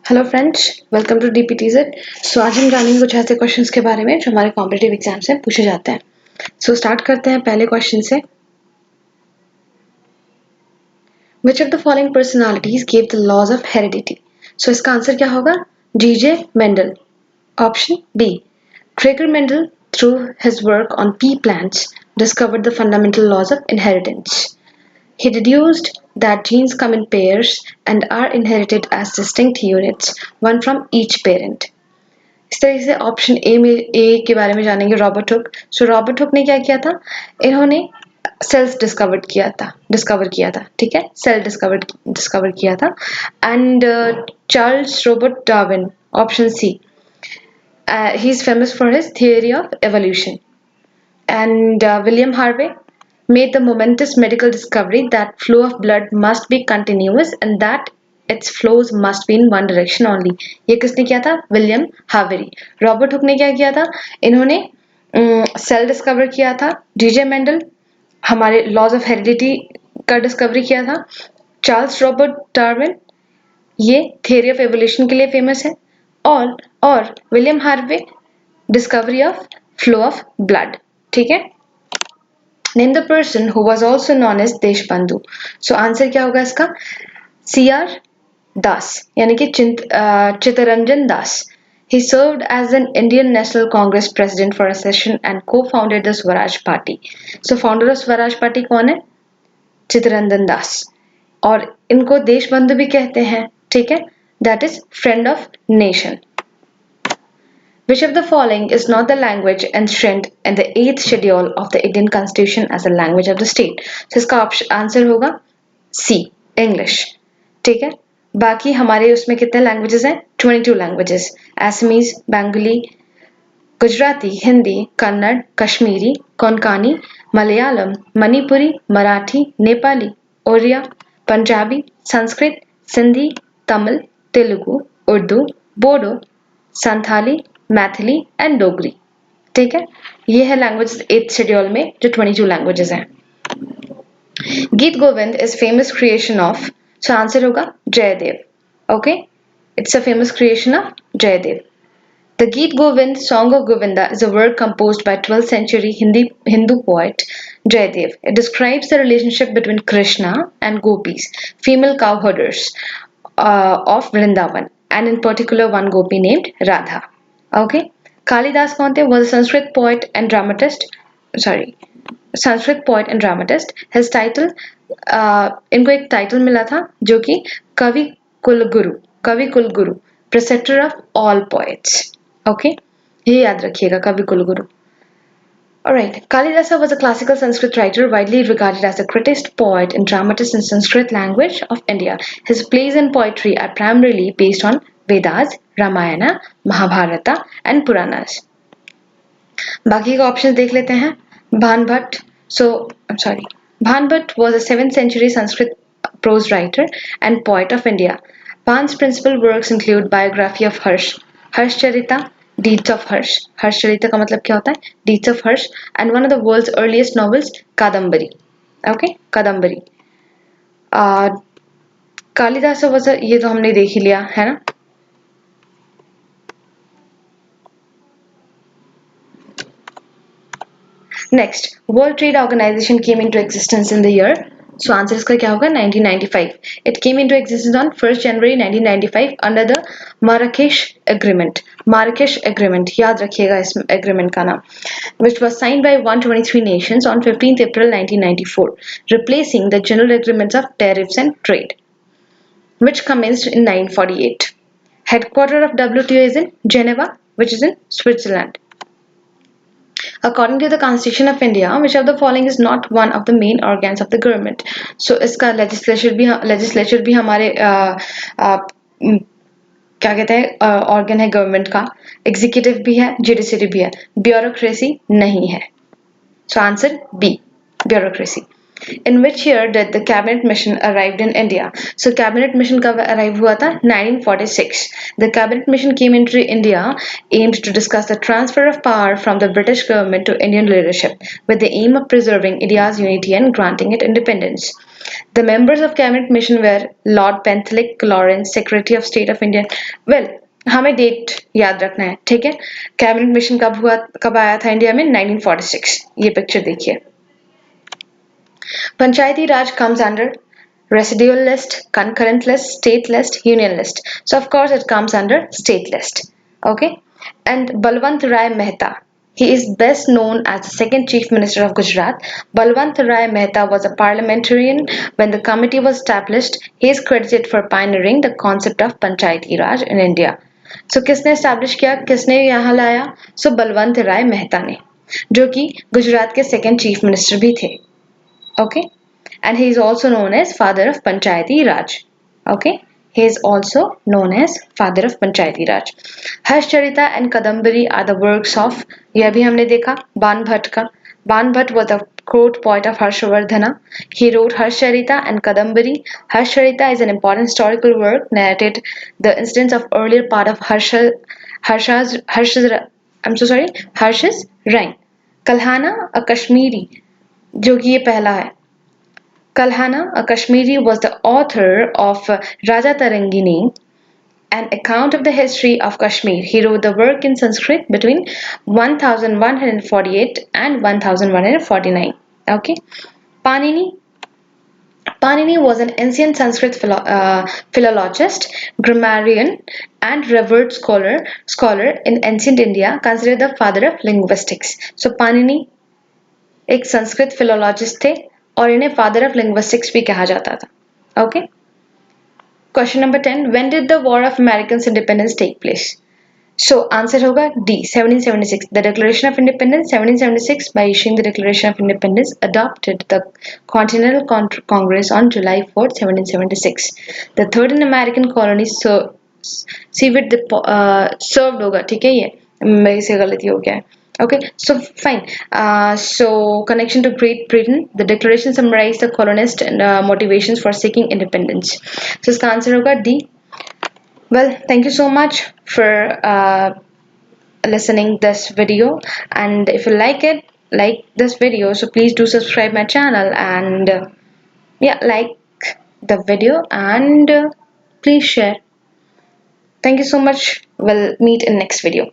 Hello friends, welcome to DPTZ. So आज हम जानेंगे कुछ ऐसे क्वेश्चंस के बारे में जो हमारे कॉम्पिटिटिव एग्जाम से पूछे जाते हैं। सो स्टार्ट करते हैं पहले क्वेश्चन से। Which of the following personalities gave the laws of heredity? So इसका आंसर क्या होगा? DJ Mendel. Option B, Gregor Mendel through his work on pea plants discovered the fundamental laws of inheritance. He deduced that genes come in pairs and are inherited as distinct units, one from each parent. इस तरीके से option A के बारे में जानेंगे, Robert Hooke. सो Robert Hooke ने क्या किया था? इन्होंने सेल्स डिस्कवर किया था, ठीक है, सेल डिस्कवर किया था। And Charles Robert Darwin, option C, he is famous for his theory of evolution. And William Harvey made the momentous medical discovery that flow of blood must be continuous and that its flows must be in one direction only. ये किसने किया था? William हार्वेरी। Robert Hooke ने क्या किया था? इन्होंने cell discover किया था। डीजे मेंडल हमारे लॉज ऑफ हेरिडिटी का डिस्कवरी किया था। चार्ल्स रॉबर्ट डार्विन ये थियरी ऑफ एवोल्यूशन के लिए फेमस है। और William Harvey discovery of flow of blood, ठीक है। Name the person who was also known as Deshbandhu. So answer क्या होगा इसका? सीआर दास, यानी कि Chittaranjan Das. He served as an Indian National Congress president for a session and co-founded the Swaraj Party. So founder of Swaraj Party कौन है? चित्तरंजन दास। और इनको देशबंधु भी कहते हैं, ठीक है। That is friend of nation. Which of the following is not the language enshrined in the 8th schedule of the Indian Constitution as a language of the state? So इसका आंसर होगा सी, इंग्लिश, ठीक है। बाकी हमारे उसमें कितने languages हैं? 22 languages. Assamese, Bengali, Gujarati, Hindi, Kannada, Kashmiri, Konkani, Malayalam, Manipuri, Marathi, Nepali, Oriya, Punjabi, Sanskrit, Sindhi, Tamil, Telugu, Urdu, Bodo, Santhali, Maithili and Dogri, ठीक है। ये है लैंग्वेज 8th शेड्यूल में जो 22 लैंग्वेजेस हैं। Geet Govind is famous creation of, so answer होगा Jayadev. Okay, it's a famous creation of Jayadev. The Geet Govind, Song of Govinda, is a work composed by 12th century Hindu poet Jayadev. It describes the relationship between Krishna and gopis, female cowherders of Vrindavan, and in particular one gopi named Radha. Okay. Kalidas कौन थे? Was a Sanskrit poet and dramatist. Sorry, Sanskrit poet and dramatist. His title, इनको एक title मिला था जो कि कवि कुलगुरु, प्रेसेप्टर ऑफ ऑल पोएट्स। ओके, ये याद रखिएगा, कवि कुलगुरु। Alright, Kalidasa was a classical Sanskrit writer widely regarded as the greatest poet and dramatist in Sanskrit language of India. His plays and poetry are primarily based on Vedas, Ramayana, Mahabharata and Puranas. बाकी का option देख लेते हैं। भानभट्ट, Bhanbhat was a 7th century Sanskrit prose writer and poet of India. Bhan's principal works include biography of Harshcharita, Deeds of Harsh. Harshcharita का मतलब क्या होता है? Deeds of Harsh, and one of the world's earliest novels, Kadambari. Okay, Kadambari. Kalidas was a, ये तो हमने देख ही लिया है ना। Next, World Trade Organization came into existence in the year. So answer इसका क्या होगा? 1995. It came into existence on 1st January 1995 under the Marrakesh Agreement. Marrakesh Agreement, याद रखिएगा इस agreement का नाम, which was signed by 123 nations on 15th April 1994, replacing the general agreements of tariffs and trade, which commenced in 1948. Headquarters of WTO is in Geneva, which is in Switzerland. According to the Constitution of India, which of the following is not one of the main organs of the government? So इसका legislature भी हमारे क्या कहते हैं organ है government का, executive भी है, judiciary भी है, bureaucracy नहीं है। So answer B, bureaucracy. In which year did the cabinet mission arrived in India? So cabinet mission कब arrive हुआ था? 1946. The cabinet mission came into India aimed to discuss the transfer of power from the British government to Indian leadership with the aim of preserving India's unity and granting it independence. The members of cabinet mission were Lord Penthlick Lawrence, Secretary of State of India. Well, हमें date याद रखना है, ठीक है? Cabinet mission कब आया था India में? 1946. ये पिक्चर देखिए. Panchayati Raj comes under residual list, concurrent list, state list, union list. So of course it comes under state list. Okay. And Balwant Rai Mehta. He is best known as the second Chief Minister of Gujarat. Balwant Rai Mehta was a parliamentarian when the committee was established. He is credited for pioneering the concept of Panchayati Raj in India. So किसने establish किया, किसने यहाँ लाया? So Balwant राय मेहता ने, जो कि गुजरात के second chief minister भी थे. Okay, and he is also known as father of Panchayati Raj. Okay, he is also known as father of Panchayati Raj. Harshcharita and Kadambari are the works of, यह भी हमने देखा, बान भट्ट का. Ban Bhatt was the court poet of Harshavardhana. He wrote Harshcharita and Kadambari. Harshcharita is an important historical work narrated the incidents of earlier part of Harsh's reign. Kalhana, a Kashmiri, जो कि ये पहला है. Kalhana, a Kashmiri, was the author of Raja Tarangini, an account of the history of Kashmir. He wrote the work in Sanskrit between 1148 and 1149. Okay. Panini. Panini was an ancient Sanskrit philologist, grammarian, and revered scholar in ancient India, considered the father of linguistics. So Panini एक Sanskrit philologist थे और इन्हें father of linguistics भी कहा जाता था. Okay. Question number 10. When did the war of American independence take place? So answer होगा D, 1776. The declaration of independence 1776 by issuing the Declaration of Independence adopted the Continental Congress on July 4, 1776. The third in American colony served होगा, ठीक है, ये मेरे से गलती हो गया है. Okay, so fine. So connection to Great Britain, the declaration summarized the colonists and motivations for seeking independence. So इसका आंसर होगा D. Well, thank you so much for listening this video, and if you like this video, so please do subscribe my channel and yeah, like the video and please share. Thank you so much. We'll meet in next video.